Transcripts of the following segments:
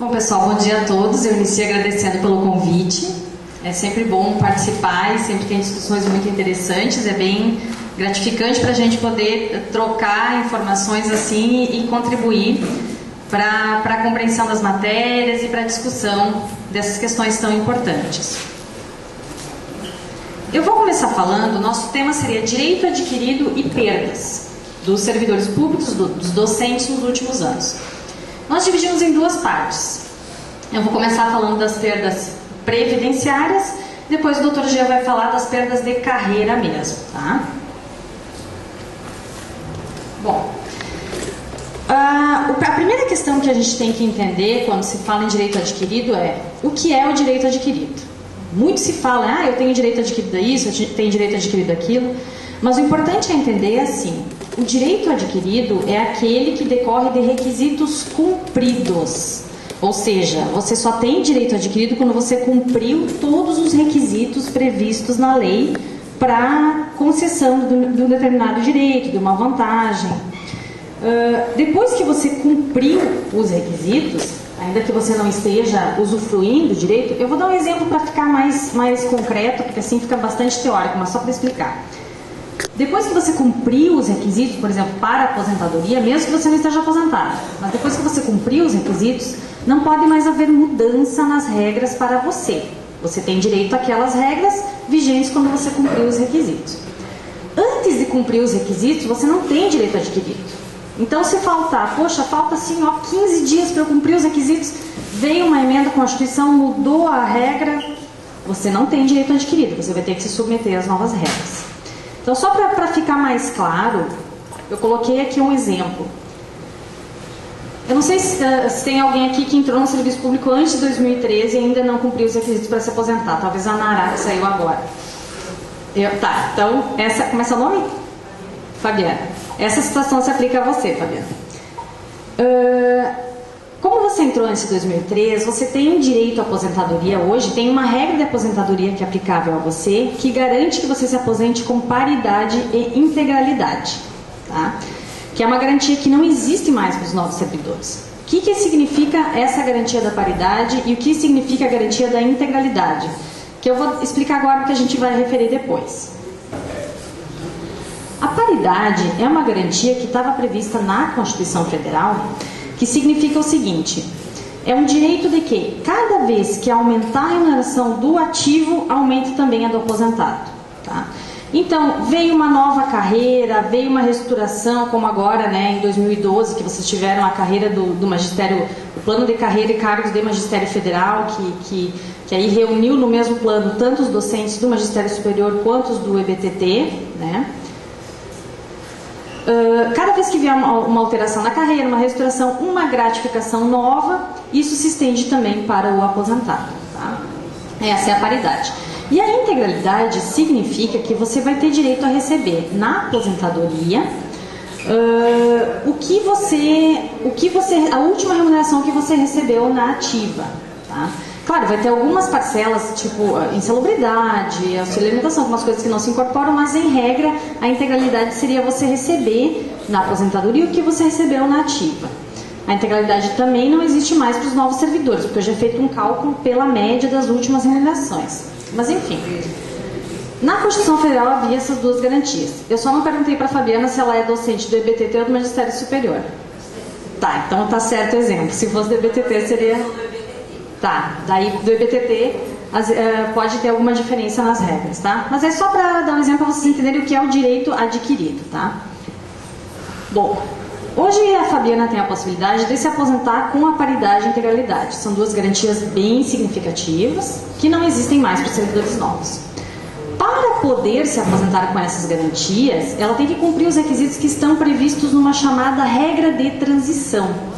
Bom, pessoal, bom dia a todos. Eu inicio agradecendo pelo convite. É sempre bom participar e sempre tem discussões muito interessantes. É bem gratificante para a gente poder trocar informações assim e contribuir para a compreensão das matérias e para a discussão dessas questões tão importantes. Eu vou começar falando, o nosso tema seria direito adquirido e perdas dos servidores públicos, dos docentes nos últimos anos. Nós dividimos em duas partes. Eu vou começar falando das perdas previdenciárias, depois o Dr. Jean vai falar das perdas de carreira mesmo, tá? Bom, a primeira questão que a gente tem que entender quando se fala em direito adquirido é o que é o direito adquirido. Muito se fala, eu tenho direito adquirido a isso, eu tenho direito adquirido aquilo, mas o importante é entender assim, o direito adquirido é aquele que decorre de requisitos cumpridos. Ou seja, você só tem direito adquirido quando você cumpriu todos os requisitos previstos na lei para concessão de um determinado direito, de uma vantagem. Depois que você cumpriu os requisitos, ainda que você não esteja usufruindo do direito, eu vou dar um exemplo para ficar mais concreto, porque assim fica bastante teórico, mas só para explicar. Depois que você cumpriu os requisitos, por exemplo, para a aposentadoria, mesmo que você não esteja aposentado, mas depois que você cumpriu os requisitos, não pode mais haver mudança nas regras para você. Você tem direito àquelas regras vigentes quando você cumpriu os requisitos. Antes de cumprir os requisitos, você não tem direito adquirido. Então, se faltar, falta assim, 15 dias para eu cumprir os requisitos, veio uma emenda à Constituição, mudou a regra, você não tem direito adquirido, você vai ter que se submeter às novas regras. Então, só para ficar mais claro, eu coloquei aqui um exemplo. Eu não sei se tem alguém aqui que entrou no serviço público antes de 2013 e ainda não cumpriu os requisitos para se aposentar. Talvez a Nara, que saiu agora. Tá, então, como é seu nome? Fabiana. Essa situação se aplica a você, Fabiana. Como você entrou antes de 2003, você tem direito à aposentadoria hoje, tem uma regra de aposentadoria que é aplicável a você, que garante que você se aposente com paridade e integralidade, tá? Que é uma garantia que não existe mais para os novos servidores. O que significa essa garantia da paridade e o que significa a garantia da integralidade? Que eu vou explicar agora, que a gente vai referir depois. A paridade é uma garantia que estava prevista na Constituição Federal, que significa o seguinte, é um direito de que cada vez que aumentar a remuneração do ativo, aumente também a do aposentado, tá? Então, veio uma nova carreira, veio uma reestruturação, como agora, né, em 2012, que vocês tiveram a carreira do magistério, o plano de carreira e cargos de magistério federal, que aí reuniu no mesmo plano tanto os docentes do magistério superior quanto os do EBTT, né? Cada vez que vier uma alteração na carreira, uma reestruturação, uma gratificação nova, isso se estende também para o aposentado, tá? Essa é a paridade. E a integralidade significa que você vai ter direito a receber na aposentadoria a última remuneração que você recebeu na ativa, tá? Claro, vai ter algumas parcelas, tipo insalubridade, auxílio alimentação, algumas coisas que não se incorporam, mas em regra a integralidade seria você receber na aposentadoria o que você recebeu na ativa. A integralidade também não existe mais para os novos servidores, porque eu já feito um cálculo pela média das últimas remunerações. Mas enfim, na Constituição Federal havia essas duas garantias. Eu só não perguntei para a Fabiana se ela é docente do EBTT ou do Magistério Superior. Tá, então tá certo o exemplo. Se fosse do EBTT seria... Tá, daí do EBTT pode ter alguma diferença nas regras, tá? Mas é só para dar um exemplo para vocês entenderem o que é o direito adquirido, tá? Bom, hoje a Fabiana tem a possibilidade de se aposentar com a paridade e integralidade. São duas garantias bem significativas que não existem mais para os servidores novos. Para poder se aposentar com essas garantias, ela tem que cumprir os requisitos que estão previstos numa chamada regra de transição.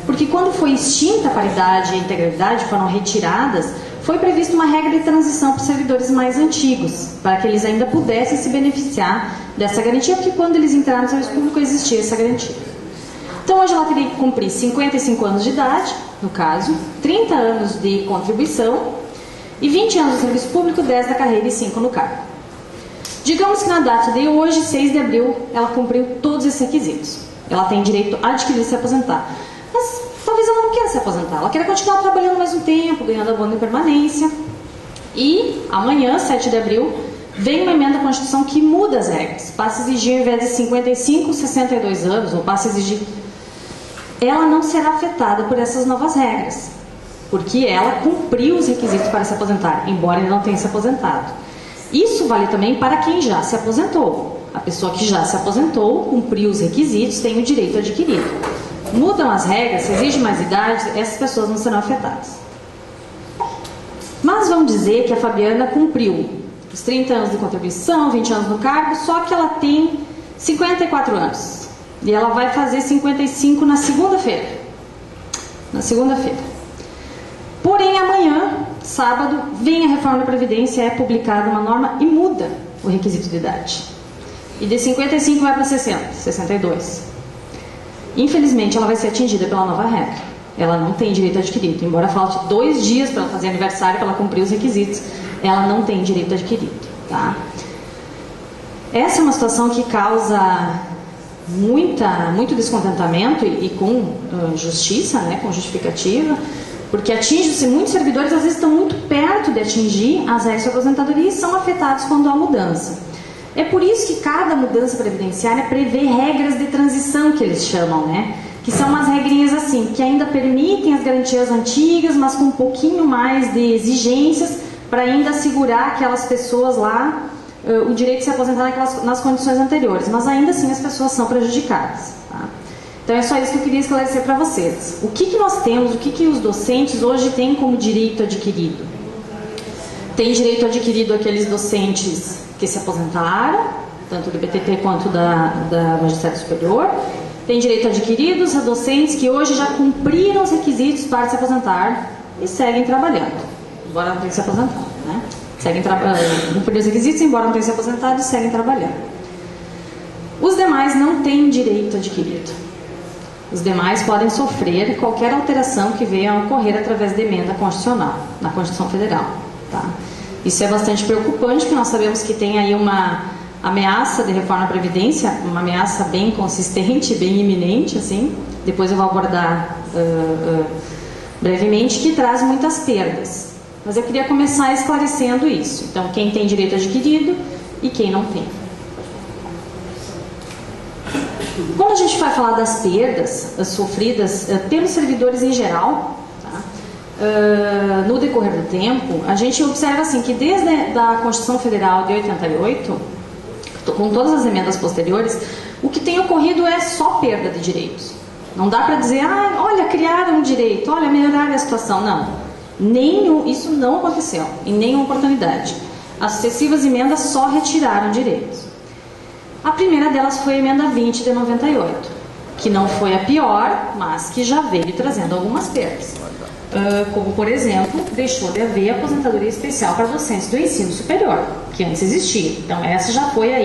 Porque quando foi extinta a paridade e a integralidade, foram retiradas, foi prevista uma regra de transição para os servidores mais antigos, para que eles ainda pudessem se beneficiar dessa garantia, porque quando eles entraram no serviço público existia essa garantia. Então hoje ela teria que cumprir 55 anos de idade, no caso, 30 anos de contribuição e 20 anos de serviço público, 10 da carreira e 5 no cargo. Digamos que na data de hoje, 6 de abril, ela cumpriu todos esses requisitos. Ela tem direito a adquirir e se aposentar. Mas talvez ela não queira se se aposentar, ela queria continuar trabalhando mais um tempo, ganhando abono de permanência. E amanhã, 7 de abril, vem uma emenda à Constituição que muda as regras. Passa a exigir, ao invés de 55, 62 anos, ou passa a exigir... Ela não será afetada por essas novas regras, porque ela cumpriu os requisitos para se aposentar, embora ele não tenha se aposentado. Isso vale também para quem já se aposentou. A pessoa que já se aposentou, cumpriu os requisitos, tem o direito adquirido. Mudam as regras, se exige mais idade, essas pessoas não serão afetadas. Mas vamos dizer que a Fabiana cumpriu os 30 anos de contribuição, 20 anos no cargo, só que ela tem 54 anos. E ela vai fazer 55 na segunda-feira. Na segunda-feira. Porém, amanhã, sábado, vem a reforma da Previdência, é publicada uma norma e muda o requisito de idade. E de 55 vai para 60, 62. Infelizmente, ela vai ser atingida pela nova regra. Ela não tem direito adquirido. Embora falte 2 dias para ela fazer aniversário, para ela cumprir os requisitos, ela não tem direito adquirido. Tá? Essa é uma situação que causa muito descontentamento e com justiça, né, com justificativa, porque atinge-se, muitos servidores às vezes estão muito perto de atingir as regras de aposentadoria e são afetados quando há mudança. É por isso que cada mudança previdenciária prevê regras de transição, que eles chamam, né? Que são umas regrinhas assim, que ainda permitem as garantias antigas, mas com um pouquinho mais de exigências para ainda assegurar aquelas pessoas lá o direito de se aposentar nas condições anteriores, mas ainda assim as pessoas são prejudicadas. Tá? Então é só isso que eu queria esclarecer para vocês. O que nós temos, o que os docentes hoje têm como direito adquirido? Tem direito adquirido aqueles docentes que se aposentaram, tanto do BTT quanto da Magistério Superior. Tem direito adquiridos a docentes que hoje já cumpriram os requisitos para se aposentar e seguem trabalhando, embora não tenham se aposentado, né? Seguem cumprindo os requisitos, embora não tenham se aposentado, e seguem trabalhando. Os demais não têm direito adquirido. Os demais podem sofrer qualquer alteração que venha a ocorrer através de emenda constitucional, na Constituição Federal. Tá? Isso é bastante preocupante, porque nós sabemos que tem aí uma ameaça de reforma da Previdência, uma ameaça bem consistente, bem iminente, assim, depois eu vou abordar brevemente, que traz muitas perdas. Mas eu queria começar esclarecendo isso. Então, quem tem direito adquirido e quem não tem. Quando a gente vai falar das perdas sofridas pelos servidores em geral, tá? No decorrer do tempo, a gente observa assim, que desde a Constituição Federal de 88, com todas as emendas posteriores, o que tem ocorrido é só perda de direitos. Não dá para dizer, olha, criaram um direito, olha, melhoraram a situação. Não. Isso não aconteceu, em nenhuma oportunidade. As sucessivas emendas só retiraram direitos. A primeira delas foi a emenda 20 de 98, que não foi a pior, mas que já veio trazendo algumas perdas. Como, por exemplo, deixou de haver aposentadoria especial para docentes do ensino superior, que antes existia. Então, esse já foi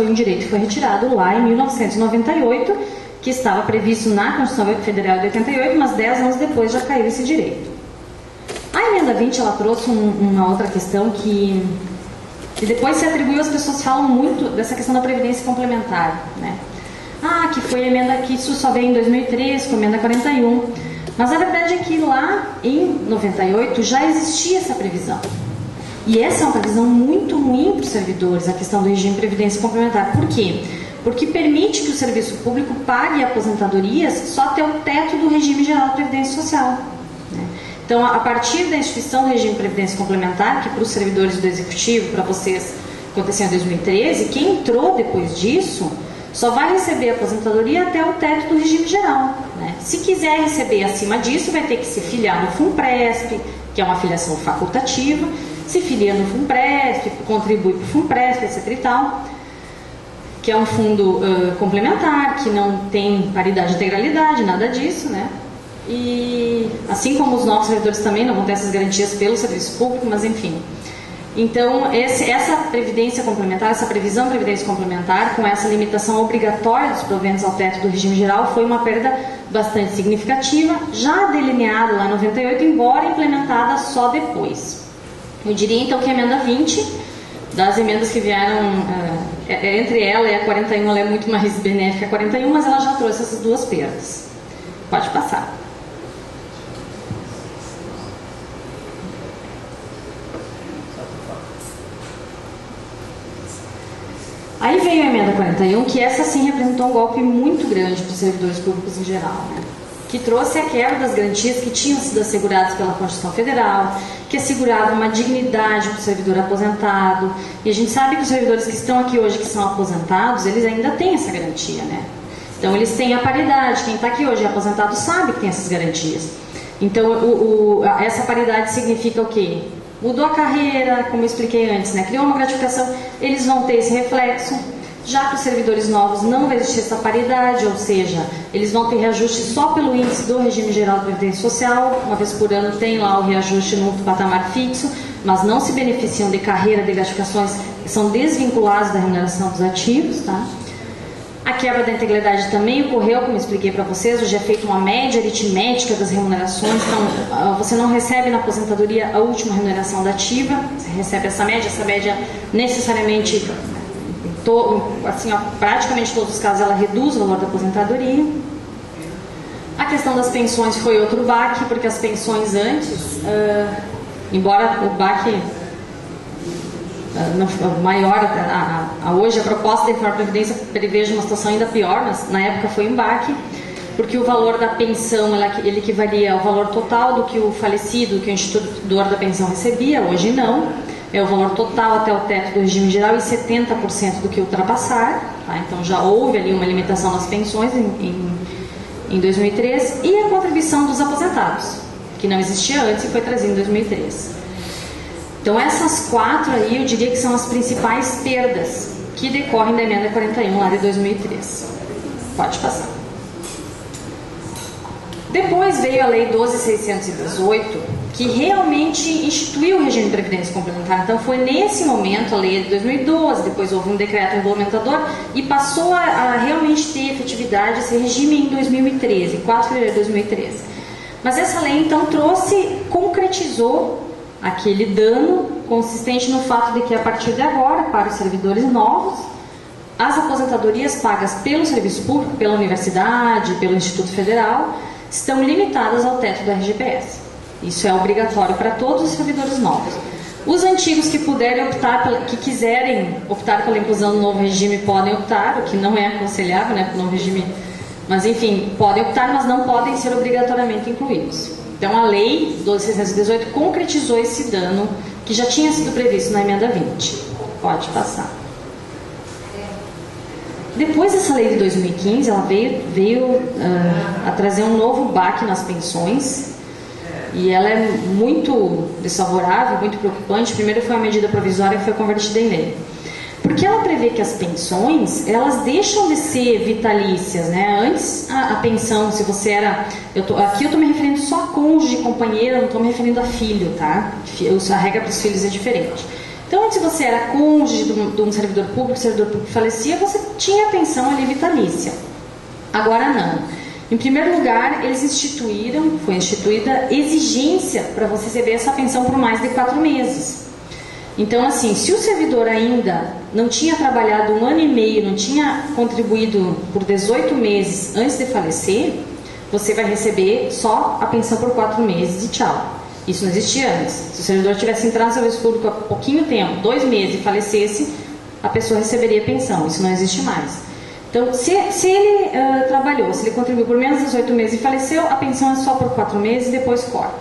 um direito que foi retirado lá em 1998, que estava previsto na Constituição Federal de 88, mas 10 anos depois já caiu esse direito. A emenda 20, ela trouxe uma outra questão que depois se atribuiu, as pessoas falam muito dessa questão da previdência complementar, né? Que foi a emenda que isso só veio em 2003, com a emenda 41. Mas a verdade é que lá em 98 já existia essa previsão. E essa é uma previsão muito ruim para os servidores, a questão do regime de previdência complementar. Por quê? Porque permite que o serviço público pague aposentadorias só até o teto do regime geral de previdência social. Né? Então, a partir da instituição do regime de previdência complementar, que para os servidores do Executivo, para vocês, aconteceu em 2013, quem entrou depois disso só vai receber a aposentadoria até o teto do regime geral. Né? Se quiser receber acima disso, vai ter que se filiar no FUNPRESP, que é uma filiação facultativa, se filia no FUNPRESP, contribui para o FUNPRESP, etc. e tal, que é um fundo complementar, que não tem paridade de integralidade, nada disso, né? E assim como os novos servidores também não vão ter essas garantias pelo serviço público, mas enfim. Então, essa previdência complementar, essa previsão de previdência complementar, com essa limitação obrigatória dos proventos ao teto do regime geral, foi uma perda bastante significativa, já delineada lá em 98, embora implementada só depois. Eu diria então que a emenda 20, das emendas que vieram, entre ela e a 41, ela é muito mais benéfica a 41, mas ela já trouxe essas duas perdas. Pode passar. veio a emenda 41, que essa sim representou um golpe muito grande para os servidores públicos em geral, né? Que trouxe a quebra das garantias que tinham sido asseguradas pela Constituição Federal, que assegurava uma dignidade para o servidor aposentado. E a gente sabe que os servidores que estão aqui hoje, que são aposentados, eles ainda têm essa garantia, né? Então, eles têm a paridade. Quem está aqui hoje é aposentado sabe que tem essas garantias. Então, essa paridade significa o quê? Mudou a carreira, como eu expliquei antes, né? Criou uma gratificação, eles vão ter esse reflexo. Já para os servidores novos não vai existir essa paridade, ou seja, eles vão ter reajuste só pelo índice do regime geral de previdência social. Uma vez por ano tem lá o reajuste no patamar fixo, mas não se beneficiam de carreira, de gratificações que são desvinculadas da remuneração dos ativos, tá? A quebra da integridade também ocorreu, como eu expliquei para vocês. Hoje é feita uma média aritmética das remunerações, então você não recebe na aposentadoria a última remuneração da ativa, você recebe essa média necessariamente, assim, praticamente todos os casos, ela reduz o valor da aposentadoria. A questão das pensões foi outro baque, porque as pensões antes, embora o baque maior, hoje a proposta da reforma da Previdência preveja uma situação ainda pior, mas na época foi um baque, porque o valor da pensão ele equivalia ao valor total do que o falecido, que o instituidor da pensão recebia. Hoje não, é o valor total até o teto do regime geral e 70% do que ultrapassar, tá? Então já houve ali uma limitação nas pensões em 2003, e a contribuição dos aposentados, que não existia antes e foi trazida em 2003. Então essas quatro aí eu diria que são as principais perdas que decorrem da emenda 41 lá de 2003. Pode passar. Depois veio a lei 12.618, que realmente instituiu o regime de previdência complementar. Então foi nesse momento, a lei de 2012, depois houve um decreto regulamentador e passou a realmente ter efetividade esse regime em 2013, 4 de fevereiro de 2013. Mas essa lei então concretizou aquele dano consistente no fato de que a partir de agora, para os servidores novos, as aposentadorias pagas pelo serviço público, pela universidade, pelo Instituto Federal, estão limitadas ao teto do RGPS. Isso é obrigatório para todos os servidores novos. Os antigos que puderem optar, que quiserem optar pela inclusão do novo regime, podem optar, o que não é aconselhável, né, para o novo regime, mas enfim, podem optar, mas não podem ser obrigatoriamente incluídos. Então a lei 12.618 concretizou esse dano que já tinha sido previsto na emenda 20. Pode passar. Depois dessa lei de 2015, ela veio a trazer um novo baque nas pensões, e ela é muito desfavorável, muito preocupante. Primeiro foi uma medida provisória que foi convertida em lei, porque ela prevê que as pensões, elas deixam de ser vitalícias, né? Antes a pensão, se você era, aqui eu estou me referindo só a cônjuge, companheira, não estou me referindo a filho, tá? A regra para os filhos é diferente. Então, antes você era cônjuge de um servidor público, o servidor público falecia, você tinha a pensão ali vitalícia. Agora não. Em primeiro lugar, foi instituída exigência para você receber essa pensão por mais de 4 meses. Então, assim, se o servidor ainda não tinha trabalhado 1 ano e meio, não tinha contribuído por 18 meses antes de falecer, você vai receber só a pensão por 4 meses e tchau. Isso não existia antes. Se o servidor tivesse entrado no serviço público há pouquinho tempo, 2 meses, e falecesse, a pessoa receberia pensão. Isso não existe mais. Então, se ele trabalhou, se ele contribuiu por menos de 18 meses e faleceu, a pensão é só por 4 meses e depois corta.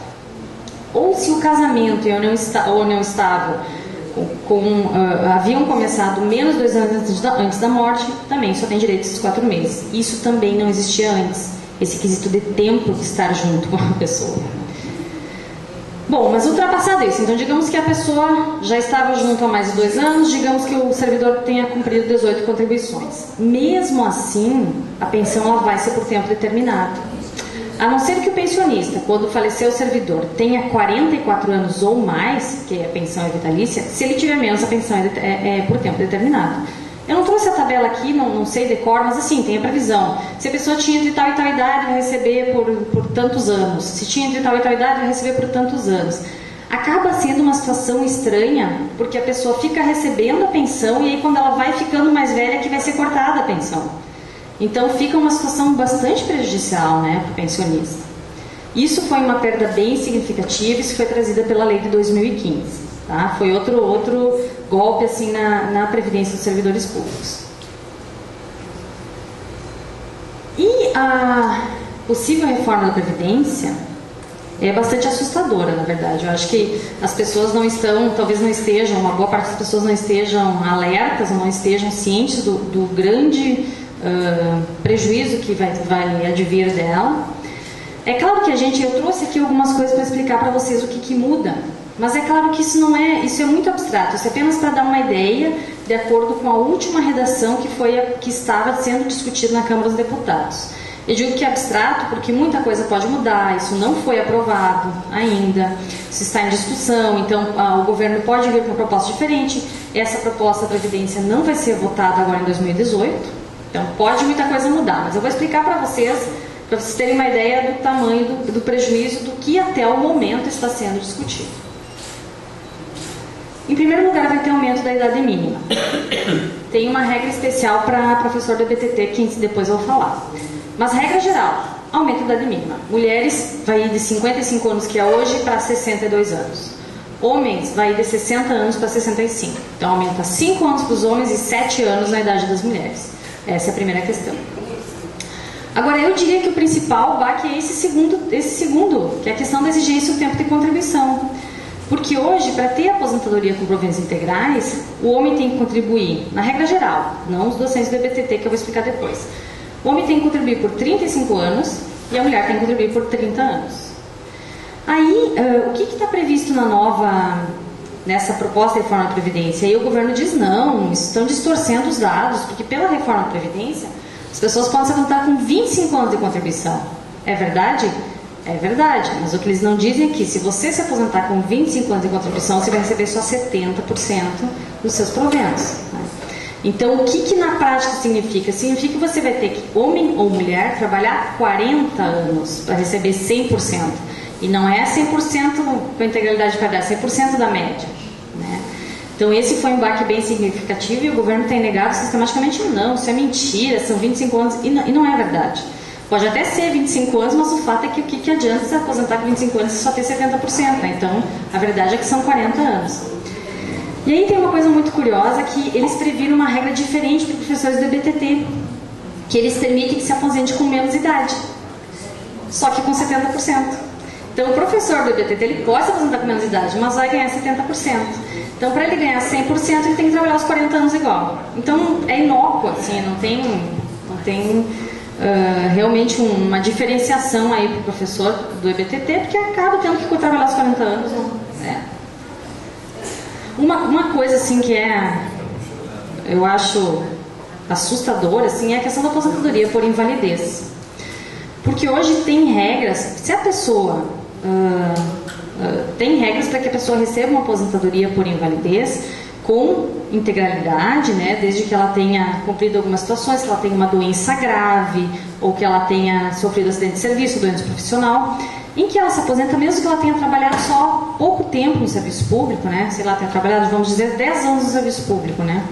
Ou se o casamento e a união estável haviam começado menos de 2 anos antes da morte, também só tem direito a esses 4 meses. Isso também não existia antes, esse quesito de tempo de estar junto com a pessoa. Bom, mas ultrapassado isso, então digamos que a pessoa já estava junto há mais de 2 anos, digamos que o servidor tenha cumprido 18 contribuições. Mesmo assim, a pensão ela vai ser por tempo determinado. A não ser que o pensionista, quando falecer o servidor, tenha 44 anos ou mais, que a pensão é vitalícia, se ele tiver menos, a pensão é por tempo determinado. Eu não trouxe a tabela aqui, não sei de cor, mas assim, tem a previsão. Se a pessoa tinha entre tal e tal idade, vai receber por tantos anos. Se tinha entre tal e tal idade, vai receber por tantos anos. Acaba sendo uma situação estranha, porque a pessoa fica recebendo a pensão e aí quando ela vai ficando mais velha que vai ser cortada a pensão. Então fica uma situação bastante prejudicial, né, para o pensionista. Isso foi uma perda bem significativa, isso foi trazida pela lei de 2015. Tá? Foi outro golpe assim, na previdência dos servidores públicos. a possível reforma da Previdência é bastante assustadora, na verdade. Eu acho que as pessoas não estão, talvez não estejam, uma boa parte das pessoas não estejam alertas, ou não estejam cientes do grande prejuízo que vai advir dela. É claro que eu trouxe aqui algumas coisas para explicar para vocês o que muda, mas é claro que isso é muito abstrato, isso é apenas para dar uma ideia de acordo com a última redação que estava sendo discutida na Câmara dos Deputados. Eu digo que é abstrato porque muita coisa pode mudar, isso não foi aprovado ainda, isso está em discussão, então o governo pode vir com uma proposta diferente. Essa proposta da Previdência não vai ser votada agora em 2018, então pode muita coisa mudar, mas eu vou explicar para vocês terem uma ideia do tamanho do prejuízo do que até o momento está sendo discutido. Em primeiro lugar, vai ter aumento da idade mínima. Tem uma regra especial para professor do EBTT, que depois eu vou falar. Mas, regra geral, aumento da idade mínima. Mulheres vai ir de 55 anos, que é hoje, para 62 anos. Homens vai ir de 60 anos para 65. Então, aumenta 5 anos para os homens e 7 anos na idade das mulheres. Essa é a primeira questão. Agora, eu diria que o principal baque é esse segundo, que é a questão da exigência do tempo de contribuição. Porque hoje, para ter aposentadoria com proventos integrais, o homem tem que contribuir, na regra geral, não os docentes do EBTT, que eu vou explicar depois. O homem tem que contribuir por 35 anos e a mulher tem que contribuir por 30 anos. Aí, o que está previsto nessa proposta de reforma da Previdência? Aí o governo diz, não, estão distorcendo os dados, porque pela reforma da Previdência, as pessoas podem se aposentar com 25 anos de contribuição. É verdade? É verdade, mas o que eles não dizem é que se você se aposentar com 25 anos de contribuição, você vai receber só 70% dos seus proventos. Né? Então, o que na prática significa? Significa que você vai ter que, homem ou mulher, trabalhar 40 anos para receber 100%. E não é 100% com a integralidade de qualidade, é 100% da média. Né? Então, esse foi um baque bem significativo e o governo tem negado sistematicamente, não, isso é mentira, são 25 anos, e não é verdade. Pode até ser 25 anos, mas o fato é que o que adianta se aposentar com 25 anos e só ter 70%, né? Então, a verdade é que são 40 anos. E aí tem uma coisa muito curiosa, que eles previram uma regra diferente para os professores do EBTT, que eles permitem que se aposente com menos idade, só que com 70%. Então, o professor do EBTT, ele pode se aposentar com menos idade, mas vai ganhar 70%. Então, para ele ganhar 100%, ele tem que trabalhar os 40 anos igual. Então, é inócuo, assim, não tem realmente uma diferenciação aí para o professor do EBTT, porque acaba tendo que trabalhar os 40 anos. Né? Uma coisa assim que eu acho assustadora, assim, é a questão da aposentadoria por invalidez. Porque hoje tem regras, se a pessoa tem regras para que a pessoa receba uma aposentadoria por invalidez com integralidade, né, desde que ela tenha cumprido algumas situações, que ela tenha uma doença grave, ou que ela tenha sofrido acidente de serviço, doença profissional, em que ela se aposenta mesmo que ela tenha trabalhado só pouco tempo no serviço público, né, se ela tenha trabalhado, vamos dizer, 10 anos no serviço público, né.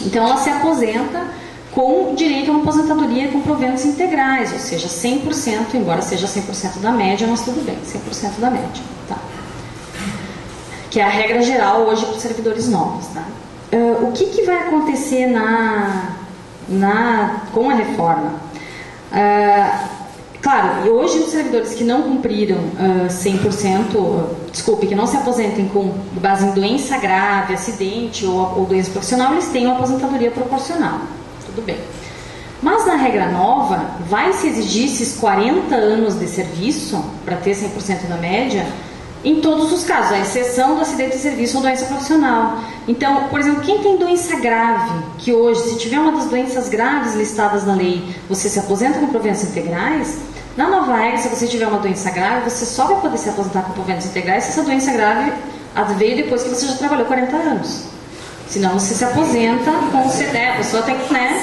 Então ela se aposenta com direito a uma aposentadoria com proventos integrais, ou seja, 100%, embora seja 100% da média, mas tudo bem, 100% da média, tá? Que é a regra geral hoje para os servidores novos, tá? O que vai acontecer com a reforma? Claro, hoje os servidores que não cumpriram 100%, que não se aposentem com base em doença grave, acidente ou doença profissional, eles têm uma aposentadoria proporcional. Tudo bem. Mas na regra nova, vai se exigir esses 40 anos de serviço para ter 100% da média em todos os casos, à exceção do acidente de serviço ou doença profissional. Então, por exemplo, quem tem doença grave, que hoje, se tiver uma das doenças graves listadas na lei, você se aposenta com proventos integrais, na nova regra, se você tiver uma doença grave, você só vai poder se aposentar com proventos integrais se essa doença grave veio depois que você já trabalhou 40 anos. Senão você se aposenta com 70%, a pessoa tem que, né,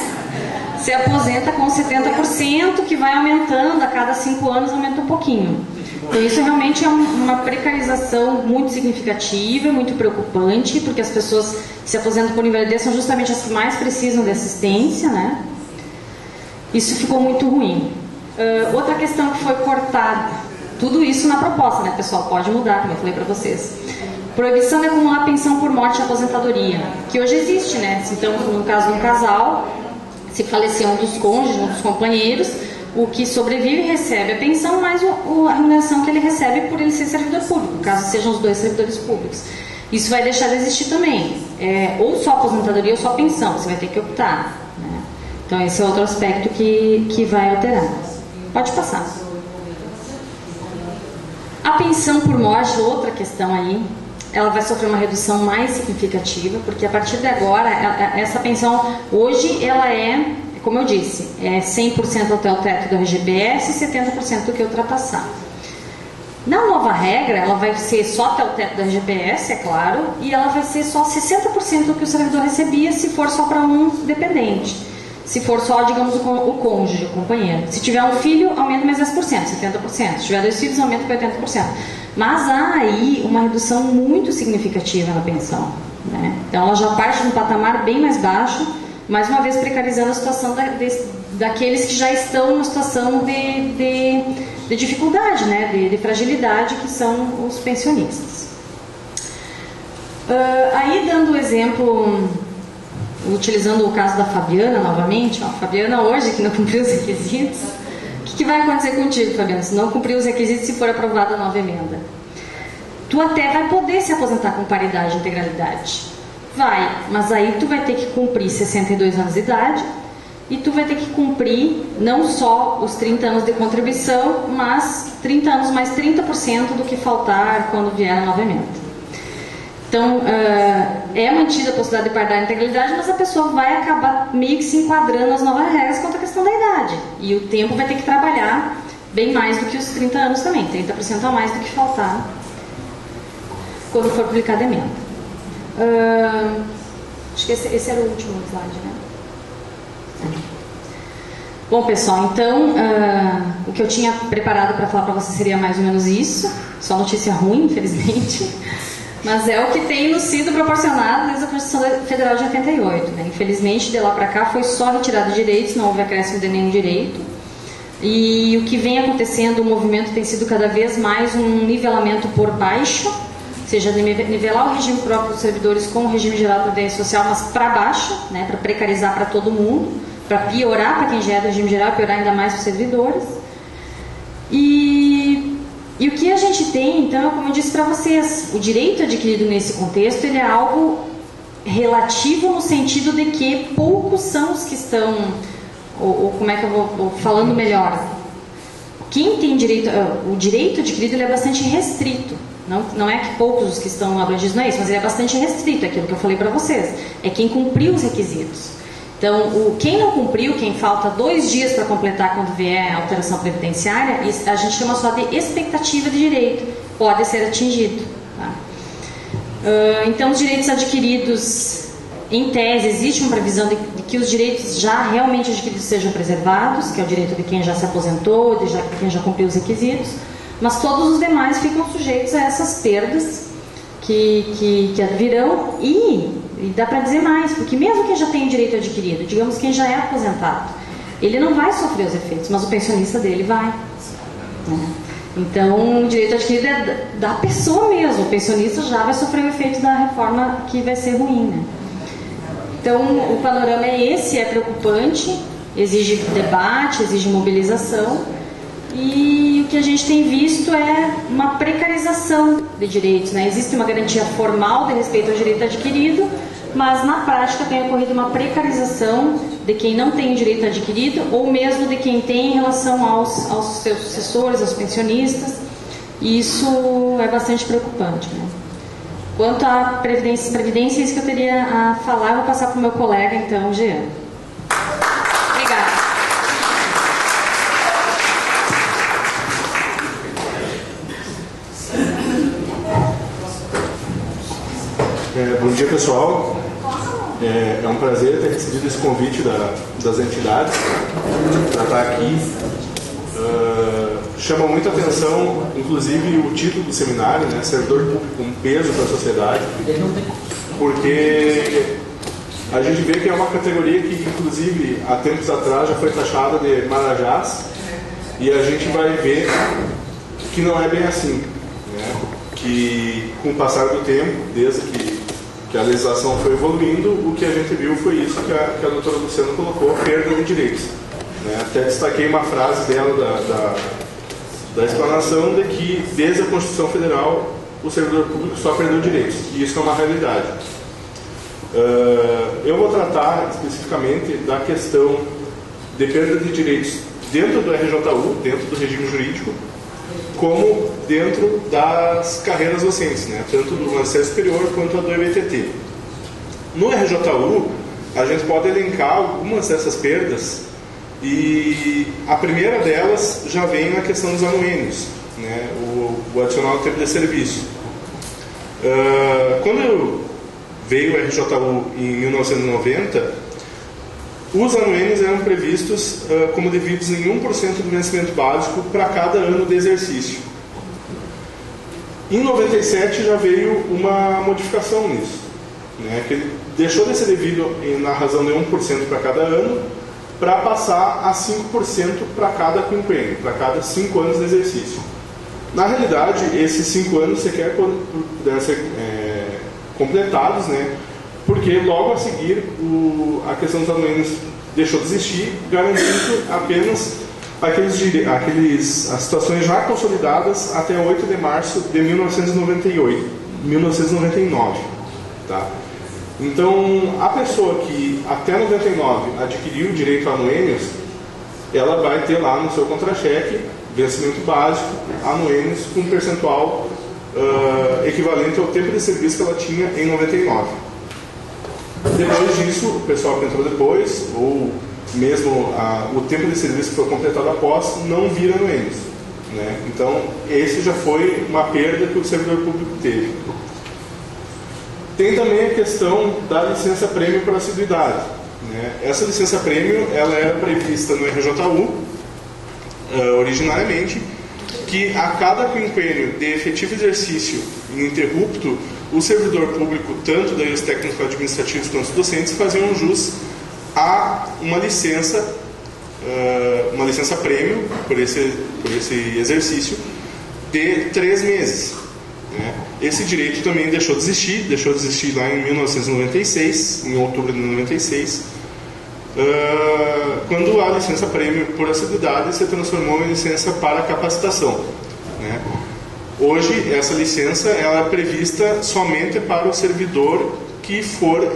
se aposenta com 70%, que vai aumentando, a cada 5 anos aumenta um pouquinho. Então isso realmente é uma precarização muito significativa, muito preocupante, porque as pessoas que se aposentam por invalidez são justamente as que mais precisam de assistência, né? Isso ficou muito ruim. Outra questão que foi cortada, tudo isso na proposta, né, pessoal? Pode mudar, como eu falei para vocês. Proibição de acumular pensão por morte e aposentadoria, que hoje existe, né? Então, no caso de um casal, se falecer um dos cônjuges, um dos companheiros, o que sobrevive recebe a pensão mais a remuneração que ele recebe por ele ser servidor público, caso sejam os dois servidores públicos. Isso vai deixar de existir também. Ou só aposentadoria ou só pensão, você vai ter que optar, né? Então esse é outro aspecto que vai alterar. Pode passar. A pensão por morte, outra questão aí, ela vai sofrer uma redução mais significativa, porque a partir de agora, essa pensão, hoje, ela como eu disse, 100% até o teto do RGBS e 70% do que ultrapassar. Na nova regra, ela vai ser só até o teto do RGBS, é claro, e ela vai ser só 60% do que o servidor recebia se for só para um dependente. Se for só, digamos, o cônjuge, o companheiro. Se tiver um filho, aumenta mais 10%, 70%. Se tiver 2 filhos, aumenta para 80%. Mas há aí uma redução muito significativa na pensão, né? Então ela já parte de um patamar bem mais baixo, mais uma vez precarizando a situação daqueles que já estão numa situação de dificuldade, né? de fragilidade, que são os pensionistas. Aí, dando o exemplo, utilizando o caso da Fabiana novamente, a Fabiana hoje que não cumpriu os requisitos, o que vai acontecer contigo, Fabiana, se não cumprir os requisitos, se for aprovada a nova emenda? Tu até vai poder se aposentar com paridade e integralidade. Vai, mas aí tu vai ter que cumprir 62 anos de idade e tu vai ter que cumprir não só os 30 anos de contribuição, mas 30 anos mais 30% do que faltar quando vier a nova emenda. Então, é mantida a possibilidade de paridade e integralidade, mas a pessoa vai acabar meio que se enquadrando nas novas regras quanto à questão da idade. E o tempo vai ter que trabalhar bem mais do que os 30 anos também, 30% a mais do que faltar quando for publicada a emenda. Acho que esse era o último slide, né? Bom, pessoal, então, o que eu tinha preparado para falar para vocês seria mais ou menos isso. Só notícia ruim, infelizmente. Mas é o que tem nos sido proporcionado desde a Constituição Federal de 88, né? Infelizmente, de lá para cá foi só retirada de direitos, não houve acréscimo de nenhum direito. E o que vem acontecendo, o movimento tem sido cada vez mais um nivelamento por baixo, ou seja, nivelar o regime próprio dos servidores com o regime geral da Previdência Social, mas para baixo, né? Para precarizar para todo mundo, para piorar para quem já é do regime geral, piorar ainda mais para os servidores. E o que a gente tem, então, como eu disse para vocês, o direito adquirido nesse contexto, ele é algo relativo no sentido de que poucos são os que estão, ou como é que eu vou falando melhor, quem tem direito, o direito adquirido ele é bastante restrito, não é que poucos os que estão abrangidos, não é isso, mas ele é bastante restrito, é aquilo que eu falei para vocês, é quem cumpriu os requisitos. Então, quem não cumpriu, quem falta 2 dias para completar quando vier a alteração previdenciária, a gente chama só de expectativa de direito, pode ser atingido. Tá? Então, os direitos adquiridos, em tese, existe uma previsão de que os direitos já realmente adquiridos sejam preservados, que é o direito de quem já se aposentou, de quem já cumpriu os requisitos, mas todos os demais ficam sujeitos a essas perdas que virão e dá para dizer mais, porque mesmo quem já tem o direito adquirido, digamos quem já é aposentado, ele não vai sofrer os efeitos, mas o pensionista dele vai. Né? Então, o direito adquirido é da pessoa mesmo, o pensionista já vai sofrer o efeito da reforma que vai ser ruim. Né? Então, o panorama é esse, é preocupante, exige debate, exige mobilização. E o que a gente tem visto é uma precarização de direitos, né? Existe uma garantia formal de respeito ao direito adquirido, mas na prática tem ocorrido uma precarização de quem não tem o direito adquirido ou mesmo de quem tem em relação aos seus sucessores, aos pensionistas, e isso é bastante preocupante. Né? Quanto à previdência, é isso que eu teria a falar, eu vou passar para o meu colega, então, Jean. Obrigada. Bom dia, pessoal. É um prazer ter recebido esse convite das entidades para estar aqui. Chama muita atenção, inclusive, o título do seminário, né? Servidor público, um peso para a sociedade, porque a gente vê que é uma categoria que, inclusive, há tempos atrás já foi taxada de marajás, e a gente vai ver que não é bem assim, né? Que com o passar do tempo, desde que a legislação foi evoluindo, o que a gente viu foi isso que a doutora Luciana colocou, perda de direitos. Né? Até destaquei uma frase dela da explanação de que desde a Constituição Federal o servidor público só perdeu direitos, e isso é uma realidade. Eu vou tratar especificamente da questão de perda de direitos dentro do RJU, dentro do regime jurídico, como dentro das carreiras docentes, né? Tanto do magistério superior quanto a do EBTT. No RJU, a gente pode elencar algumas dessas perdas, e a primeira delas já vem na questão dos anuênios, né? O adicional do tempo de serviço. Quando veio o RJU em 1990, os anuênios eram previstos como devidos em 1% do vencimento básico para cada ano de exercício. Em 97 já veio uma modificação nisso, né, que deixou de ser devido na razão de 1% para cada ano, para passar a 5% para cada quinquênio, para cada 5 anos de exercício. Na realidade, esses 5 anos sequer puderam ser completados, né, porque logo a seguir a questão dos anuênios deixou de existir, garantindo apenas as situações já consolidadas até 8 de março de 1999. Tá? Então, a pessoa que até 99 adquiriu o direito a anuênios, ela vai ter lá no seu contra-cheque vencimento básico, anuênios com um percentual equivalente ao tempo de serviço que ela tinha em 99. Depois disso, o pessoal que entrou depois, ou mesmo o tempo de serviço que foi completado após, não vira anuênios, né? Então, esse já foi uma perda que o servidor público teve. Tem também a questão da licença-prêmio por assiduidade, né? Essa licença-prêmio ela era prevista no RJU, originariamente, que a cada quinquênio de efetivo exercício ininterrupto, o servidor público, tanto dos técnicos administrativos quanto dos docentes, faziam jus a uma licença prêmio por esse exercício de 3 meses. Né? Esse direito também deixou de existir lá em 1996, em outubro de 1996, quando a licença prêmio por assiduidade se transformou em licença para capacitação. Né? Hoje, essa licença ela é prevista somente para o servidor que for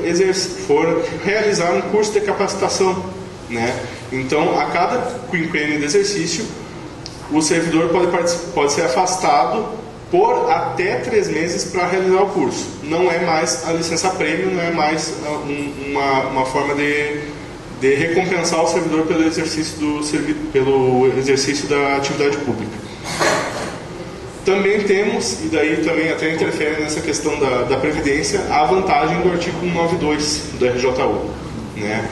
realizar um curso de capacitação. Né? Então, a cada quinquênio de exercício, o servidor pode ser afastado por até 3 meses para realizar o curso. Não é mais a licença prêmio, não é mais uma forma de recompensar o servidor pelo exercício da atividade pública. Também temos, e daí também até interfere nessa questão da Previdência, a vantagem do artigo 192 do RJU, né?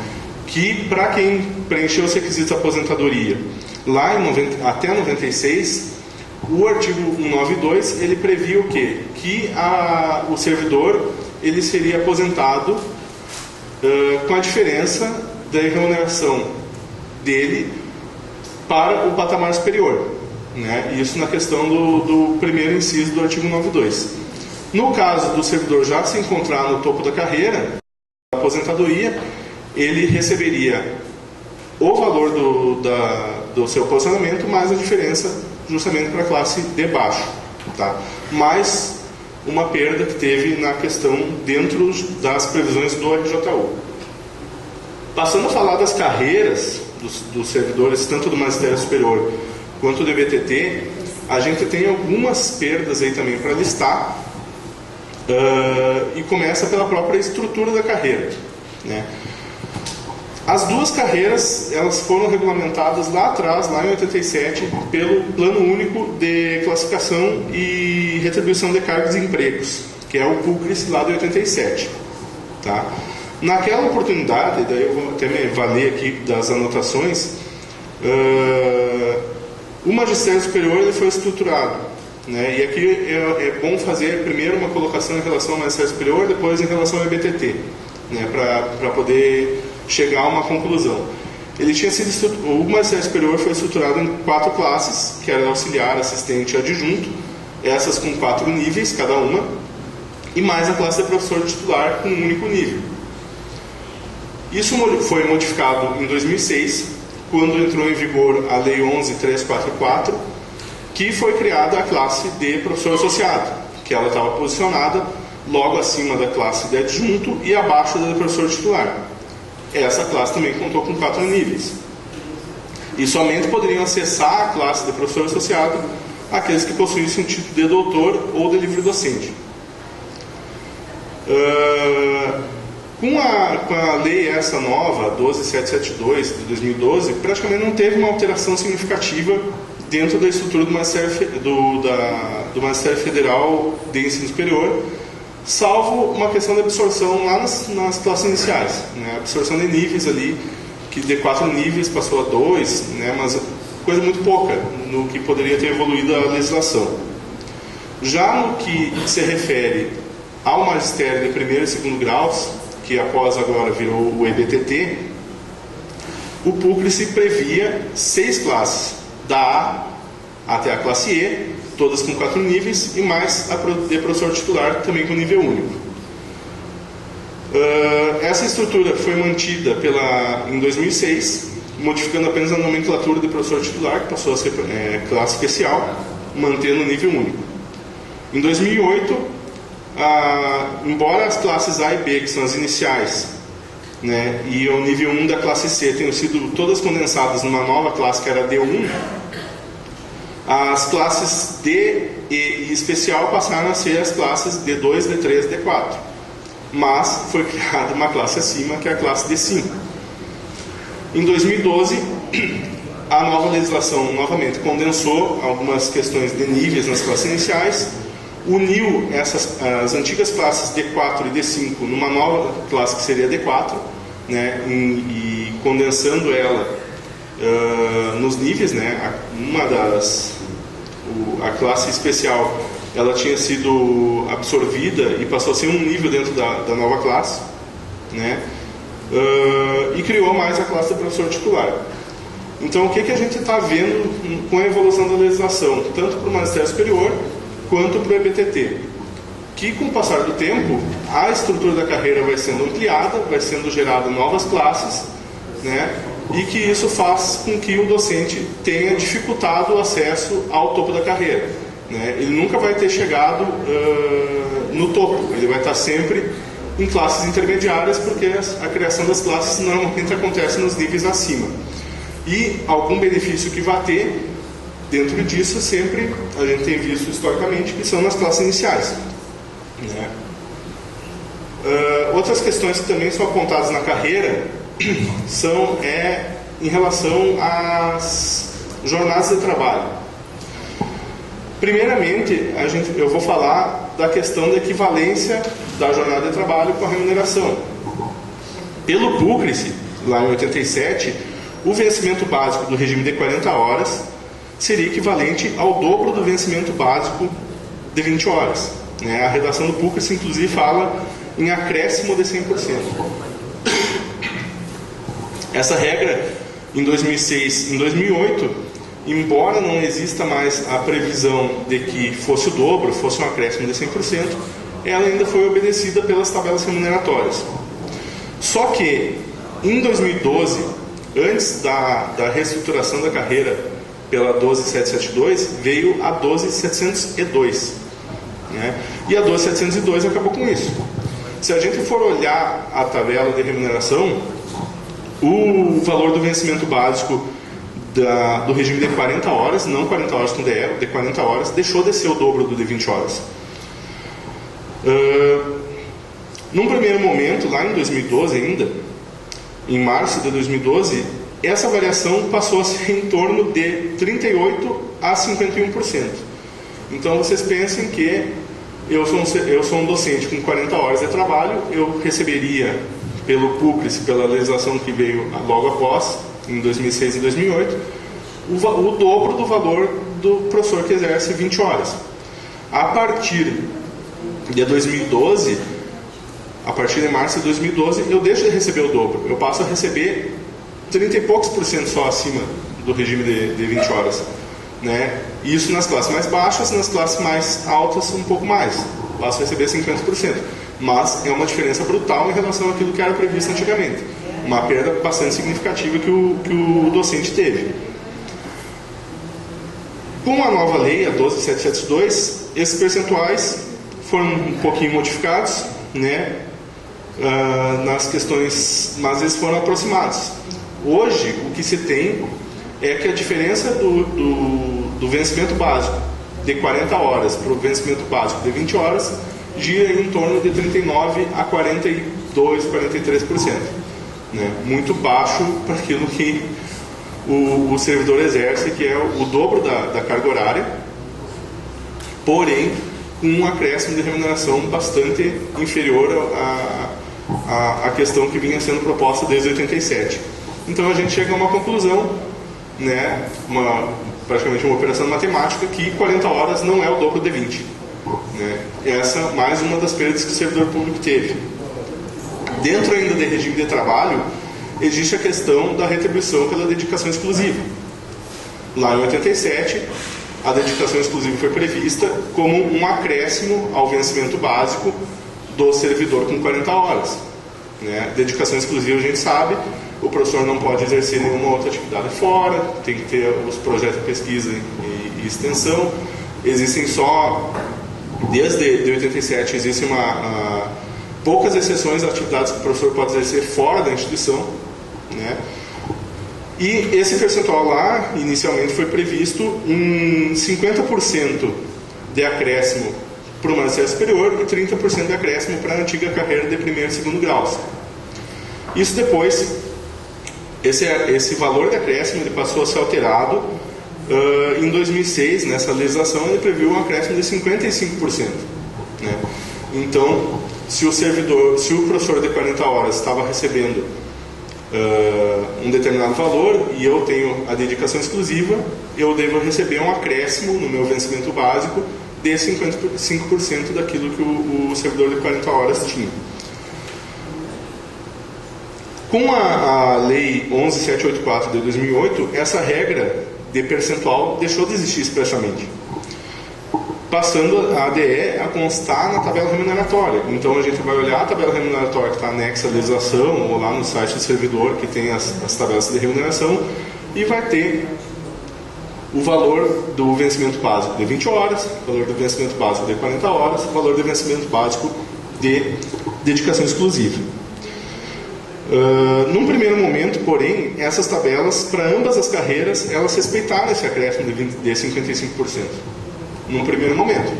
Que para quem preencheu os requisitos da aposentadoria lá até 96, o artigo 192 ele previa o quê? Que o servidor ele seria aposentado com a diferença da remuneração dele para o patamar superior. Né? Isso na questão do primeiro inciso do artigo 192. No caso do servidor já se encontrar no topo da carreira, da aposentadoria, ele receberia o valor do seu posicionamento mais a diferença justamente para a classe de baixo. Tá? Mais uma perda que teve na questão dentro das previsões do RJU. Passando a falar das carreiras dos servidores, tanto do magistério superior quanto do EBTT, a gente tem algumas perdas aí também para listar, e começa pela própria estrutura da carreira. Né? As duas carreiras elas foram regulamentadas lá atrás, lá em 87, pelo Plano Único de Classificação e Retribuição de Cargos e Empregos, que é o PUCRIS lá de 87. Tá? Naquela oportunidade, daí eu vou até me valer aqui das anotações, o magistério superior ele foi estruturado, né? E aqui é bom fazer primeiro uma colocação em relação ao magistério superior, depois em relação ao EBTT, né? Para poder chegar a uma conclusão. O magistério superior foi estruturado em 4 classes, que era auxiliar, assistente e adjunto, essas com 4 níveis cada uma, e mais a classe de professor titular com um único nível. Isso foi modificado em 2006, quando entrou em vigor a Lei 11.344, que foi criada a classe de professor associado, que ela estava posicionada logo acima da classe de adjunto e abaixo da de professor titular. Essa classe também contou com 4 níveis. E somente poderiam acessar a classe de professor associado aqueles que possuíssem o título de doutor ou de livre docente. Com a lei essa nova, 12.772 de 2012, praticamente não teve uma alteração significativa dentro da estrutura do Magistério Federal de Ensino Superior, salvo uma questão de absorção lá nas classes iniciais, né? Absorção de níveis ali, que de 4 níveis passou a 2, né? Mas coisa muito pouca no que poderia ter evoluído a legislação. Já no que se refere ao magistério de primeiro e segundo graus, que após agora virou o EBTT, o PUCRIS previa 6 classes, da A até a classe E, todas com 4 níveis, e mais a de professor titular, também com nível único. Essa estrutura foi mantida em 2006, modificando apenas a nomenclatura de professor titular, que passou a ser classe especial, mantendo o nível único. Em 2008, embora as classes A e B, que são as iniciais, né, e o nível 1 da classe C tenham sido todas condensadas numa nova classe que era D1, as classes D, E e especial passaram a ser as classes D2, D3, D4. Mas foi criada uma classe acima, que é a classe D5. Em 2012, a nova legislação novamente condensou algumas questões de níveis nas classes iniciais, uniu as antigas classes D4 e D5 numa nova classe que seria D4, né, e condensando ela nos níveis, né, a classe especial, ela tinha sido absorvida e passou a ser um nível dentro da nova classe, né, e criou mais a classe de professor titular. Então, o que a gente está vendo com a evolução da legislação, tanto para o Magistério Superior quanto para o EBTT? Que, com o passar do tempo, a estrutura da carreira vai sendo ampliada, vai sendo gerada novas classes, né, e que isso faz com que o docente tenha dificultado o acesso ao topo da carreira, né? Ele nunca vai ter chegado no topo, ele vai estar sempre em classes intermediárias, porque a criação das classes normalmente acontece nos níveis acima. E algum benefício que vai ter dentro disso, sempre a gente tem visto historicamente que são nas classes iniciais, né? Outras questões que também são apontadas na carreira são em relação às jornadas de trabalho. Primeiramente, eu vou falar da questão da equivalência da jornada de trabalho com a remuneração. Pelo PUCRIS, lá em 87, o vencimento básico do regime de 40 horas seria equivalente ao dobro do vencimento básico de 20 horas. A redação do PUCRIS, inclusive, fala em acréscimo de 100%. Essa regra, em 2006 e em 2008, embora não exista mais a previsão de que fosse o dobro, fosse um acréscimo de 100%, ela ainda foi obedecida pelas tabelas remuneratórias. Só que, em 2012, antes da reestruturação da carreira pela 12.772, veio a 12.702, né? E a 12.702 acabou com isso. Se a gente for olhar a tabela de remuneração, o valor do vencimento básico do regime de 40 horas, não 40 horas com DR, de 40 horas, deixou de ser o dobro do de 20 horas. Num primeiro momento, lá em 2012 ainda, em março de 2012, essa variação passou a ser em torno de 38% a 51%. Então vocês pensem que eu sou um docente com 40 horas de trabalho, eu receberia pelo PUCRIS, pela legislação que veio logo após, em 2006 e 2008, o dobro do valor do professor que exerce 20 horas. A partir de 2012, a partir de março de 2012, eu deixo de receber o dobro. Eu passo a receber 30 e poucos % só acima do regime de 20 horas. Né? Isso nas classes mais baixas, nas classes mais altas um pouco mais. Passo a receber 50%. Mas é uma diferença brutal em relação àquilo que era previsto antigamente. uma perda bastante significativa que o docente teve. Com a nova lei, a 12.772, esses percentuais foram um pouquinho modificados, né, nas questões, mas eles foram aproximados. Hoje, o que se tem é que a diferença do vencimento básico de 40 horas para o vencimento básico de 20 horas gira em torno de 39% a 42%, 43%. Né? Muito baixo para aquilo que o servidor exerce, que é o dobro da carga horária, porém com um acréscimo de remuneração bastante inferior à questão que vinha sendo proposta desde 87. Então a gente chega a uma conclusão, né, praticamente uma operação matemática, que 40 horas não é o dobro de 20. Né? Essa mais uma das perdas que o servidor público teve. Dentro ainda do regime de trabalho, existe a questão da retribuição pela dedicação exclusiva. Lá em 87, a dedicação exclusiva foi prevista como um acréscimo ao vencimento básico do servidor com 40 horas. Né? Dedicação exclusiva, a gente sabe, o professor não pode exercer nenhuma outra atividade fora, tem que ter os projetos de pesquisa e extensão. Existem só, desde 87, existem poucas exceções a atividades que o professor pode exercer fora da instituição. Né? E esse percentual lá, inicialmente, foi previsto em 50% de acréscimo para o magistério superior e 30% de acréscimo para a antiga carreira de primeiro e segundo graus. Isso depois, esse valor de acréscimo ele passou a ser alterado. Em 2006, nessa legislação, ele previu um acréscimo de 55%. Né? Então, se o professor de 40 horas estava recebendo um determinado valor e eu tenho a dedicação exclusiva, eu devo receber um acréscimo no meu vencimento básico de 55% daquilo que o servidor de 40 horas tinha. Com a Lei 11.784 de 2008, essa regra de percentual deixou de existir expressamente, passando a ADE a constar na tabela remuneratória. Então a gente vai olhar a tabela remuneratória que está anexa à legislação, ou lá no site do servidor que tem as tabelas de remuneração, e vai ter o valor do vencimento básico de 20 horas, o valor do vencimento básico de 40 horas, o valor do vencimento básico de dedicação exclusiva. Num primeiro momento, porém, essas tabelas, para ambas as carreiras, elas respeitaram esse acréscimo de 55%. Num primeiro momento.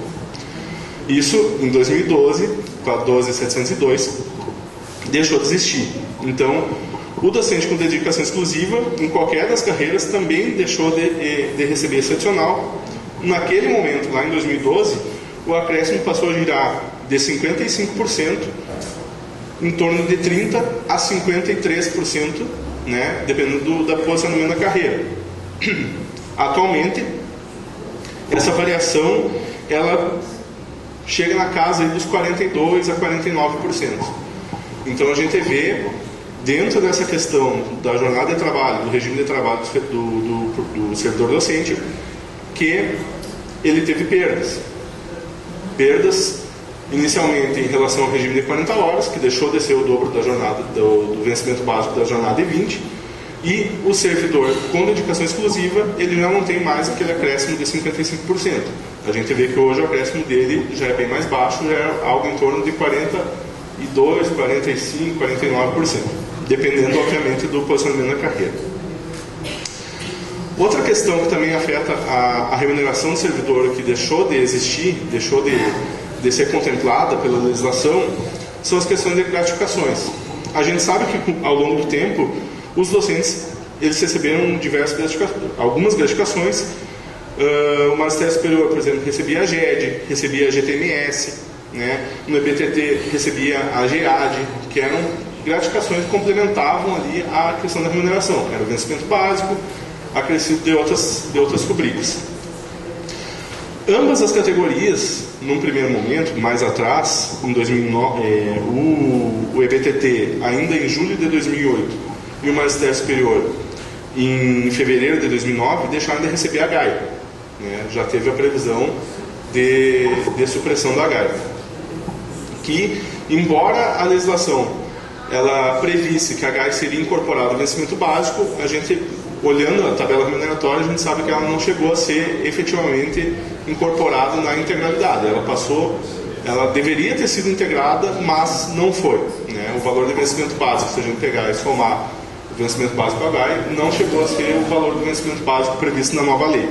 Isso, em 2012, com a 12.702, deixou de existir. Então, o docente com dedicação exclusiva, em qualquer das carreiras, também deixou de receber esse adicional. Naquele momento, lá em 2012, o acréscimo passou a girar de 55%, em torno de 30% a 53%, né, dependendo do posicionamento da carreira. Atualmente, essa variação ela chega na casa aí dos 42% a 49%. Então a gente vê, dentro dessa questão da jornada de trabalho, do regime de trabalho do servidor docente, que ele teve perdas. Perdas inicialmente em relação ao regime de 40 horas, que deixou de ser o dobro da jornada, do vencimento básico da jornada de 20, e o servidor com dedicação exclusiva, ele já não tem mais aquele acréscimo de 55%. A gente vê que hoje o acréscimo dele já é bem mais baixo, já é algo em torno de 42%, 45%, 49%, dependendo, obviamente, do posicionamento da carreira. Outra questão que também afeta a remuneração do servidor, que deixou de existir, deixou de ser contemplada pela legislação, são as questões de gratificações. A gente sabe que, ao longo do tempo, os docentes eles receberam algumas gratificações. O magistério superior, por exemplo, recebia a GED, recebia a GTMS, né? No EBTT recebia a GEAD, que eram gratificações que complementavam ali a questão da remuneração. Era o vencimento básico, acrescido de outras rubricas. Ambas as categorias, num primeiro momento, mais atrás, em 2009, o EBTT, ainda em julho de 2008, e o magistério superior, em fevereiro de 2009, deixaram de receber a GAI. Né? Já teve a previsão de supressão da GAI. Que, embora a legislação ela previsse que a GAI seria incorporada ao vencimento básico, a gente, olhando a tabela remuneratória, a gente sabe que ela não chegou a ser efetivamente incorporada na integralidade. Ela deveria ter sido integrada, mas não foi, né? O valor do vencimento básico, se a gente pegar e somar o vencimento básico à GAI, não chegou a ser o valor do vencimento básico previsto na nova lei.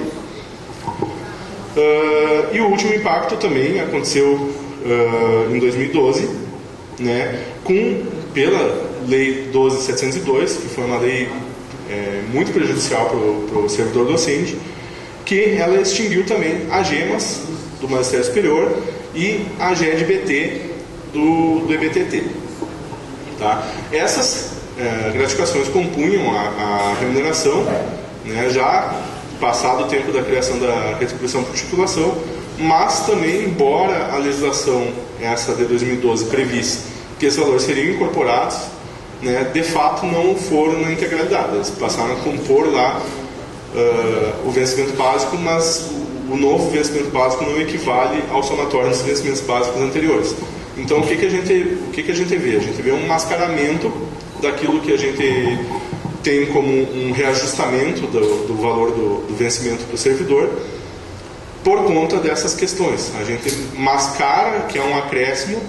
E o último impacto também aconteceu em 2012, né, pela Lei 12.702, que foi uma lei muito prejudicial para o servidor docente, que ela extinguiu também as GEMAS do Magistério Superior e a GED-BT do EBTT. Tá? Essas gratificações compunham a remuneração, né, já passado o tempo da criação da retribuição por titulação, mas também, embora a legislação, essa de 2012, previsse que esses valores seriam incorporados, né, de fato não foram na integralidade. Eles passaram a compor lá o vencimento básico, mas o novo vencimento básico não equivale ao somatório dos vencimentos básicos anteriores. Então, o que a gente vê? A gente vê um mascaramento daquilo que a gente tem como um reajustamento do valor do vencimento para o servidor por conta dessas questões. A gente mascara que é um acréscimo,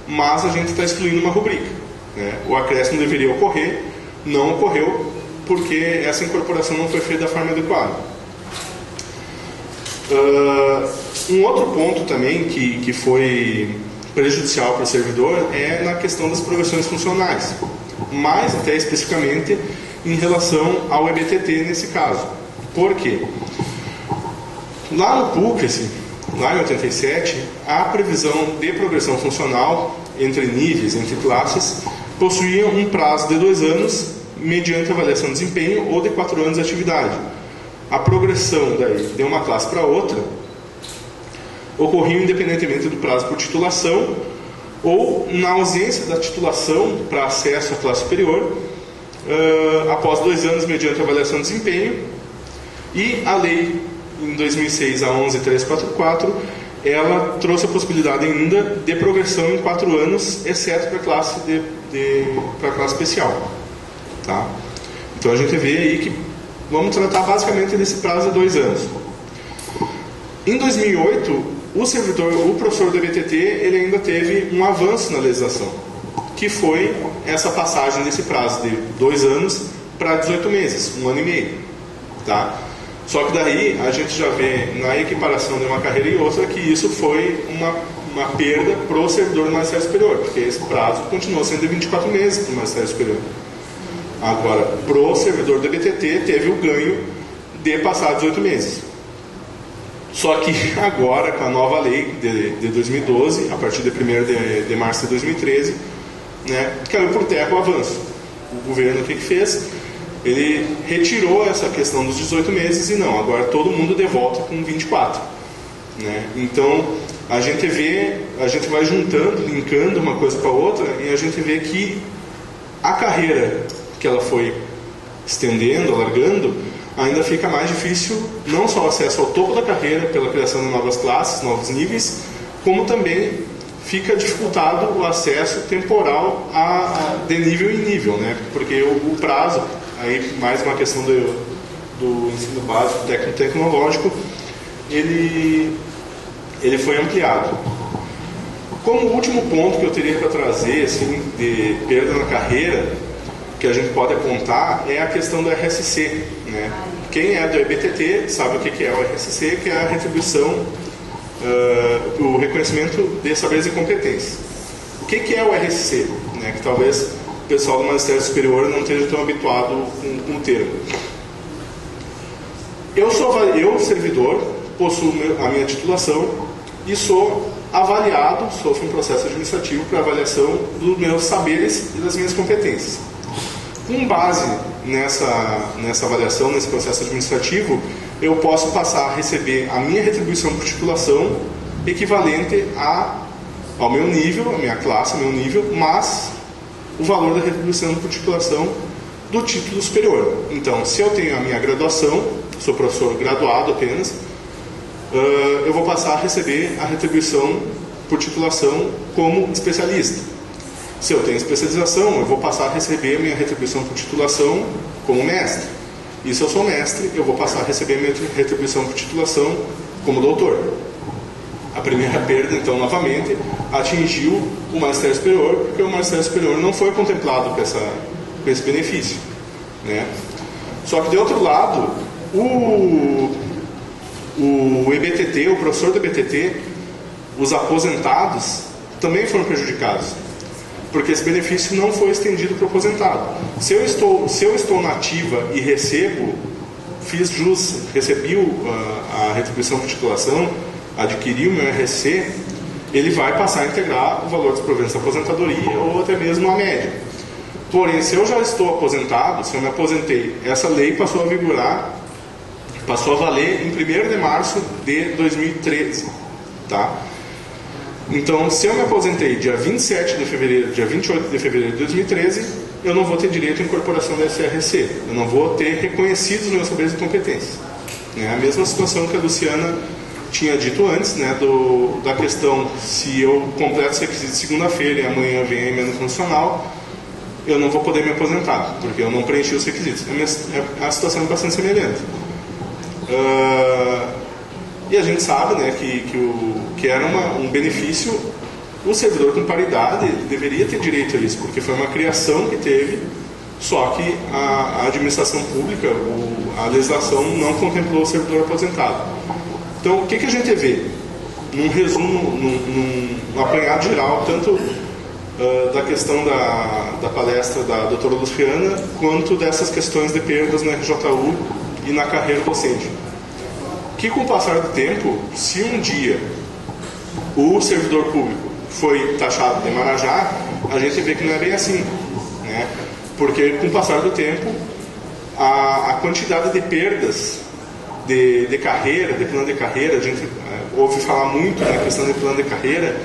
mas a gente está excluindo uma rubrica, né? O acréscimo deveria ocorrer, não ocorreu, porque essa incorporação não foi feita da forma adequada. Um outro ponto também que foi prejudicial para o servidor é na questão das progressões funcionais, mais até especificamente em relação ao EBTT nesse caso. Por quê? Lá no PUC, lá em 87, a previsão de progressão funcional entre níveis, entre classes, possuía um prazo de 2 anos mediante avaliação de desempenho ou de 4 anos de atividade. A progressão daí de uma classe para outra ocorria independentemente do prazo por titulação ou na ausência da titulação para acesso à classe superior, após 2 anos mediante avaliação de desempenho. E a lei em 2006, a 11.344, ela trouxe a possibilidade ainda de progressão em 4 anos, exceto para a classe para classe especial, tá? Então a gente vê aí que vamos tratar basicamente desse prazo de 2 anos. Em 2008, o professor do EBTT, ele ainda teve um avanço na legislação, que foi essa passagem desse prazo de 2 anos para 18 meses, 1 ano e meio, tá? Só que daí a gente já vê na equiparação de uma carreira e outra que isso foi uma perda para o servidor do Magistério Superior, porque esse prazo continuou sendo de 24 meses para o Magistério Superior. Agora, para o servidor do EBTT teve o ganho de passar 18 meses. Só que agora, com a nova lei de 2012, a partir de 1º de março de 2013, né, caiu por terra o avanço. O governo o que fez? Ele retirou essa questão dos 18 meses e não, agora todo mundo de volta com 24. Né? Então, a gente vai juntando, linkando uma coisa com a outra, e a gente vê que a carreira que ela foi estendendo, alargando, ainda fica mais difícil, não só o acesso ao topo da carreira pela criação de novas classes, novos níveis, como também fica dificultado o acesso temporal de nível em nível, né? Porque o prazo, aí mais uma questão do ensino básico, técnico-tecnológico, ele foi ampliado. Como último ponto que eu teria para trazer, assim, de perda na carreira, que a gente pode apontar, é a questão do RSC, né? Quem é do EBTT sabe o que é o RSC, que é a retribuição, o reconhecimento de saberes e competências. O que é o RSC? Né? Que talvez o pessoal do Magistério Superior não esteja tão habituado com o termo. Eu, servidor, possuo a minha titulação e sou avaliado, sofro um processo administrativo para avaliação dos meus saberes e das minhas competências. Com base nessa avaliação, nesse processo administrativo, eu posso passar a receber a minha retribuição por titulação equivalente ao meu nível, a minha classe, ao meu nível, mais o valor da retribuição por titulação do título superior. Então, se eu tenho a minha graduação, sou professor graduado apenas, eu vou passar a receber a retribuição por titulação como especialista. Se eu tenho especialização, eu vou passar a receber a minha retribuição por titulação como mestre. E se eu sou mestre, eu vou passar a receber a minha retribuição por titulação como doutor. A primeira perda, então, novamente, atingiu o magistério superior, porque o magistério superior não foi contemplado com esse benefício, né? Só que, de outro lado, o EBTT, o professor do EBTT, os aposentados, também foram prejudicados, porque esse benefício não foi estendido para o aposentado. Se eu estou na ativa e fiz jus, recebi a retribuição por titulação, adquiri o meu RSC, ele vai passar a integrar o valor dos proventos da aposentadoria ou até mesmo a média. Porém, se eu já estou aposentado, se eu me aposentei, essa lei passou a vigorar, passou a valer em 1º de março de 2013, tá? Então, se eu me aposentei dia 27 de fevereiro, dia 28 de fevereiro de 2013, eu não vou ter direito à incorporação da SRC, eu não vou ter reconhecidos os meus saberes e competências. É a mesma situação que a Luciana tinha dito antes, né, da questão, se eu completo os requisitos segunda-feira e amanhã vem a emenda constitucional, eu não vou poder me aposentar, porque eu não preenchi os requisitos. A situação é bastante semelhante. E a gente sabe, né, que era um benefício, o servidor com paridade deveria ter direito a isso, porque foi uma criação que teve, só que a administração pública, a legislação não contemplou o servidor aposentado. Então, o que a gente vê? Num resumo, num apanhado geral, tanto da questão da palestra da doutora Luciana, quanto dessas questões de perdas na RJU e na carreira docente. Que com o passar do tempo, se um dia o servidor público foi taxado de Marajá, a gente vê que não é bem assim, né? Porque com o passar do tempo, a quantidade de perdas de carreira, de plano de carreira, a gente ouve falar muito na questão de plano de carreira,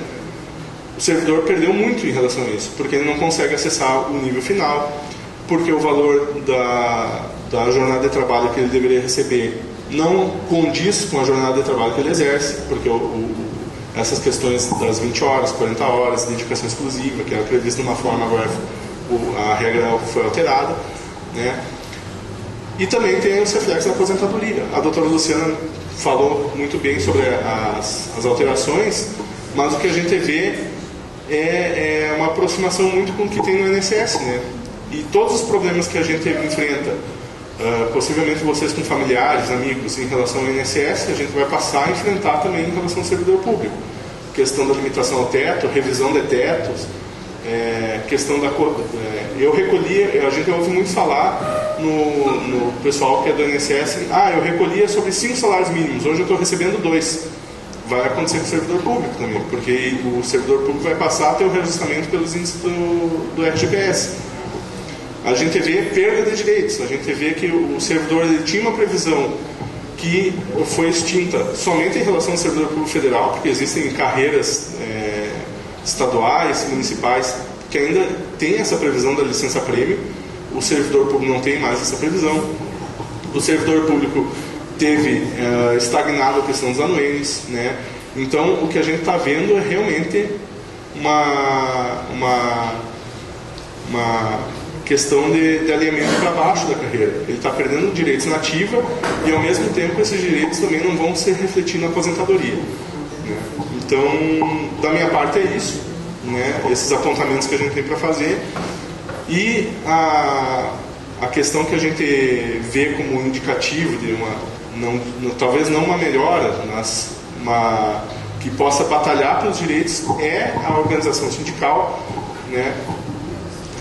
o servidor perdeu muito em relação a isso, porque ele não consegue acessar o nível final, porque o valor da jornada de trabalho que ele deveria receber não condiz com a jornada de trabalho que ele exerce, porque essas questões das 20 horas, 40 horas, dedicação exclusiva, que era prevista de uma forma, agora a regra foi alterada, né? E também tem os reflexos da aposentadoria. A doutora Luciana falou muito bem sobre as alterações, mas o que a gente vê é uma aproximação muito com o que tem no INSS, né? E todos os problemas que a gente enfrenta, possivelmente vocês com familiares, amigos, em relação ao INSS, a gente vai passar a enfrentar também em relação ao servidor público. Questão da limitação ao teto, revisão de tetos, questão da... eu recolhia, a gente ouve muito falar no pessoal que é do INSS, eu recolhia sobre 5 salários mínimos, hoje eu estou recebendo 2. Vai acontecer com o servidor público também, porque o servidor público vai passar a ter o reajustamento pelos índices do RGPS. A gente vê perda de direitos, a gente vê que o servidor ele tinha uma previsão que foi extinta somente em relação ao servidor público federal, porque existem carreiras estaduais, municipais, que ainda tem essa previsão da licença-prêmio. O servidor público não tem mais essa previsão. O servidor público teve estagnado a questão dos anuênios, né? Então, o que a gente está vendo é realmente uma questão de alinhamento para baixo da carreira. Ele está perdendo direitos na ativa e, ao mesmo tempo, esses direitos também não vão se refletir na aposentadoria, né? Então, da minha parte é isso, né? Esses apontamentos que a gente tem para fazer. E a questão que a gente vê como indicativo de talvez não uma melhora, mas que possa batalhar pelos direitos é a organização sindical, né?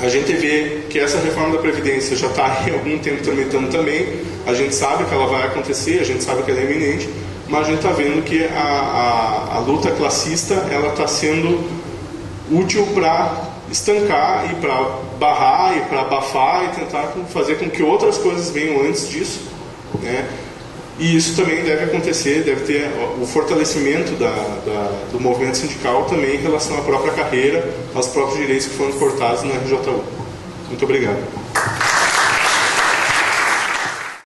A gente vê que essa reforma da Previdência já está há algum tempo tramitando também, a gente sabe que ela vai acontecer, a gente sabe que ela é iminente, mas a gente está vendo que a luta classista ela está sendo útil para estancar e para barrar e para abafar e tentar fazer com que outras coisas venham antes disso, né? E isso também deve acontecer, deve ter o fortalecimento do movimento sindical também em relação à própria carreira, aos próprios direitos que foram cortados na RJU. Muito obrigado.